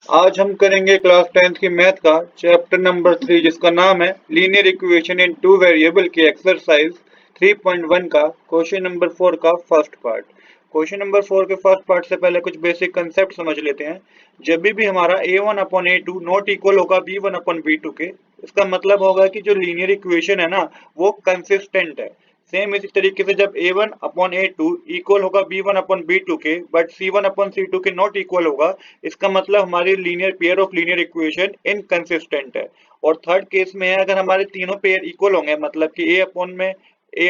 आज हम करेंगे क्लास 10th की मैथ का चैप्टर नंबर 3 जिसका नाम है linear equation in two variable के एक्सरसाइज 3.1 का क्वेश्चन नंबर 4 का फर्स्ट पार्ट। क्वेश्चन नंबर 4 के फर्स्ट पार्ट से पहले कुछ बेसिक कंसेप्ट समझ लेते हैं। जब भी हमारा a1 upon a2 not equal होगा b1 अपॉन b2 के, इसका मतलब होगा कि जो लीनियर इक्वेशन है ना वो कंसिस्टेंट है। सेम इसी तरीके से जब a1 अपॉन a2 इक्वल होगा b1 अपॉन b2 के बट c1 अपॉन c2 के नॉट इक्वल होगा, इसका मतलब हमारी linear pair of linear equation inconsistent है। और थर्ड केस में है अगर हमारे तीनों पेयर इक्वल होंगे, मतलब कि a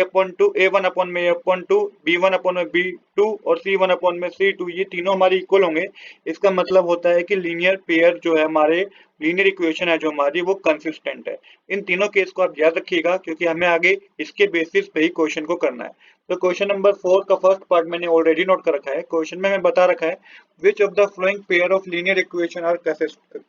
upon two a1 upon में a upon two b1 upon में b2 और c1 अपॉन में c2, ये तीनों हमारे इक्वल होंगे, इसका मतलब होता है कि लीनियर पेयर जो है हमारे लीनियर इक्वेशन है जो हमारी वो कंसिस्टेंट है। इन तीनों केस को आप याद रखिएगा क्योंकि हमें आगे इसके बेसिस पे ही क्वेश्चन को करना है। तो क्वेश्चन नंबर 4 का फर्स्ट पार्ट मैंने ऑलरेडी नोट कर रखा है। क्वेश्चन में हमें बता रखा है which of the following pair of linear equation are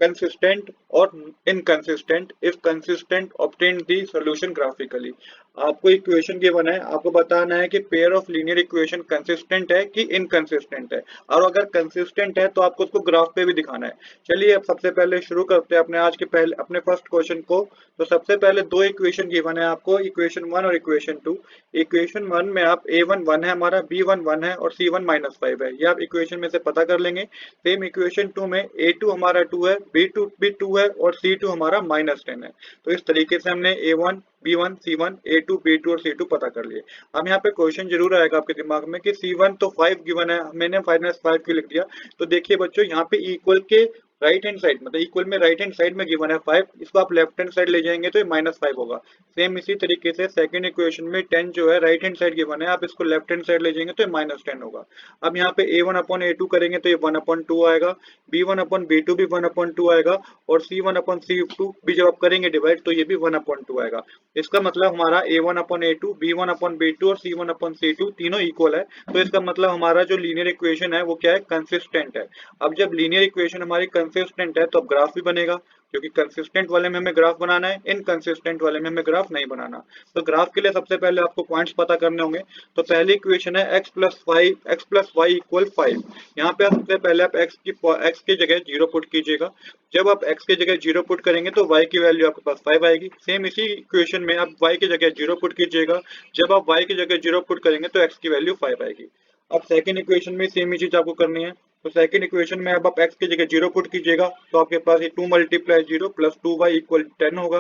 consistent or inconsistent, if consistent obtain the solution graphically। आपको इक्वेशन गिवन है, आपको बताना है कि pair of linear equation consistent है कि इनकंसिस्टेंट है, और अगर कंसिस्टेंट है तो आपको उसको ग्राफ पे भी दिखाना है। चलिए अब सबसे पहले शुरू करते हैं अपने आज के पहले अपने फर्स्ट क्वेश्चन को। तो सबसे पहले दो इक्वेशन गिवन है आपको, इक्वेशन 1 और इक्वेशन 2। इक्वेशन 1 में आप a1 1 है हमारा, b1 1 है और c1 -5 है, ये आप इक्वेशन में से पता कर लेंगे। सेम इक्वेशन 2 में a2 हमारा 2 है, b2 भी 2 है और c2 हमारा -10 है। तो इस तरीके से हमने a1 b1 c1 a2 b2 और c2 पता कर लिए। अब यहाँ पे क्वेश्चन जरूर आएगा आपके दिमाग में कि c1 तो 5 गिवन है, मैंने -5 क्यों लिख दिया। तो देखिए बच्चों, यहाँ पे इक्वल के राइट हैंड साइड मतलब इक्वल में राइट हैंड साइड में गिवन है 5, इसको आप लेफ्ट हैंड साइड ले जाएंगे तो ये -5 होगा। सेम इसी तरीके से सेकंड इक्वेशन में 10 जो है राइट हैंड साइड गिवन है, आप इसको लेफ्ट हैंड साइड ले जाएंगे तो ये -10 होगा। अब यहाँ पे a1 अपॉन a2 करेंगे तो ये 1 अपॉन 2 आएगा, b1 अपॉन b2 भी 1 अपॉन 2 आएगा और c1 अपॉन c2 भी जब आप करेंगे डिवाइड तो ये भी 1 अपॉन 2 आएगा। इसका मतलब हमारा a1 upon a2 b1 upon b2 और c1 अपॉन c2 तीनों इक्वल है। तो इसका मतलब हमारा जो लीनियर इक्वेशन है वो क्या है, कंसिस्टेंट है। अब जब लीनियर इक्वेशन हमारी कंसिस्टेंट है तो अब ग्राफ भी बनेगा, क्योंकि कंसिस्टेंट वाले में हमें ग्राफ बनाना है, इनकंसिस्टेंट वाले में हमें ग्राफ नहीं बनाना। तो ग्राफ के लिए सबसे पहले आपको पॉइंट्स पता करने होंगे। तो पहली इक्वेशन है x प्लस वाई इक्वल 5। यहाँ पे सबसे पहले आप x की जगह 0 पुट कीजिएगा। जब आप x की जगह 0 पुट करेंगे तो y की वैल्यू आपके पास 5 आएगी। सेम इसी इक्वेशन में आप y की जगह 0 पुट कीजिएगा। जब आप y की जगह 0 पुट करेंगे तो x की वैल्यू 5 आएगी। अब सेकंड इक्वेशन में सेम ही चीज आपको करनी है। तो सेकंड इक्वेशन में अब आप x की जगह 0 पुट कीजिएगा तो आपके पास ये 2 मल्टीप्लाई 0 प्लस 2y इक्वल 10 होगा।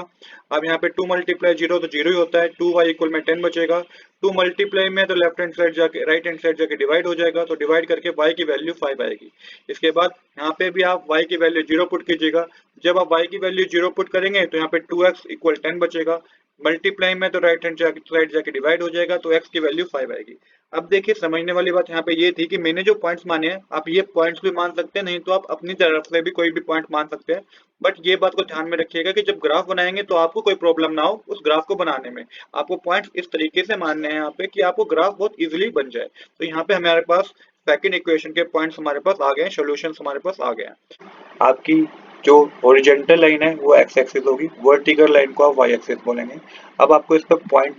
अब यहाँ पे 2 मल्टीप्लाई 0 तो 0 ही होता है, 2y इक्वल में 10 बचेगा। 2 मल्टीप्लाई में तो लेफ्ट हैंड साइड जाके राइट हैंड साइड जाके डिवाइड हो जाएगा, तो डिवाइड करके y की वैल्यू 5 आएगी। इसके बाद यहाँ पे भी आप y की वैल्यू 0 पुट कीजिएगा। जब आप y की वैल्यू 0 पुट करेंगे तो यहाँ पे 2x इक्वल 10 बचेगा। मल्टीप्लाई में तो राइट हैंड साइड जाके डिवाइड हो जाएगा, तो x की वैल्यू 5 आएगी। अब देखिए समझने वाली बात यहाँ पे ये थी कि मैंने जो पॉइंट्स माने हैं आप ये पॉइंट्स भी मान सकते हैं, नहीं तो आप अपनी तरफ से भी कोई भी पॉइंट मान सकते हैं। बट ये बात को ध्यान में रखिएगा कि जब ग्राफ बनाएंगे तो आपको कोई प्रॉब्लम ना हो उस ग्राफ को बनाने में। आपको पॉइंट्स इस तरीके से मानने हैं यहाँ पे कि आपको ग्राफ बहुत इजिली बन जाए। तो यहाँ पे हमारे पास सेकंड इक्वेशन के पॉइंट्स हमारे पास आ गए हैं, सोल्यूशन हमारे पास आ गए हैं। आपकी जो हॉरिजॉन्टल लाइन है वो एक्स एक्सिस होगी, वर्टिकल लाइन को आप वाई एक्सिस बोलेंगे। अब आपको इस पर पॉइंट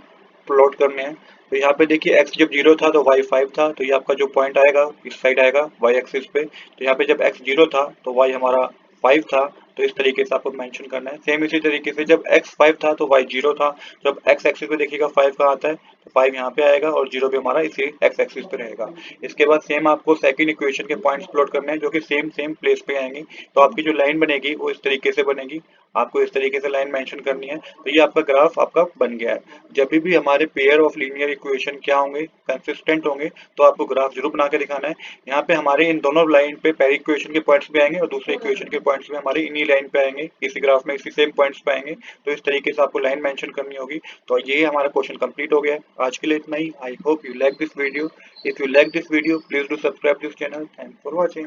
प्लॉट करने हैं। तो यहाँ पे देखिए x जब 0 था तो y 5 था, तो ये आपका जो पॉइंट आएगा इस साइड आएगा y एक्सिस पे। तो यहाँ पे जब x 0 था तो y हमारा 5 था, तो इस तरीके से आपको मेंशन करना है। सेम इसी तरीके से जब x 5 था तो y 0 था, जब x एक्सिस पे देखिएगा 5 कहाँ आता है तो 5 यहाँ पे आएगा और 0 भी हमारा इसी x एक्सिस पे रहेगा। इसके बाद सेम आपको सेकंड इक्वेशन के पॉइंट्स प्लॉट करने हैं जो कि सेम प्लेस पे आएंगे। तो आपकी जो लाइन बनेगी वो इस तरीके से बनेगी, आपको इस तरीके से लाइन मेंशन करनी है। तो ये आपका ग्राफ आपका बन गया है। जब भी हमारे पेयर ऑफ लीनियर इक्वेशन क्या होंगे, कंसिस्टेंट होंगे, तो आपको ग्राफ जरूर बना के दिखाना है। यहाँ पे हमारे इन दोनों लाइन पे पहली इक्वेशन के पॉइंट्स भी आएंगे और दूसरे इक्वेशन के पॉइंट्स भी हमारे इन्हीं लाइन पे आएंगे, इसी ग्राफ में इसी सेम पॉइंट्स पे आएंगे। तो इस तरीके से आपको लाइन मेंशन करनी होगी। तो ये हमारा क्वेश्चन कंप्लीट हो गया है। आज के लिए इतना ही। I hope you like this video. If you like this video please do subscribe this channel. Thanks for watching.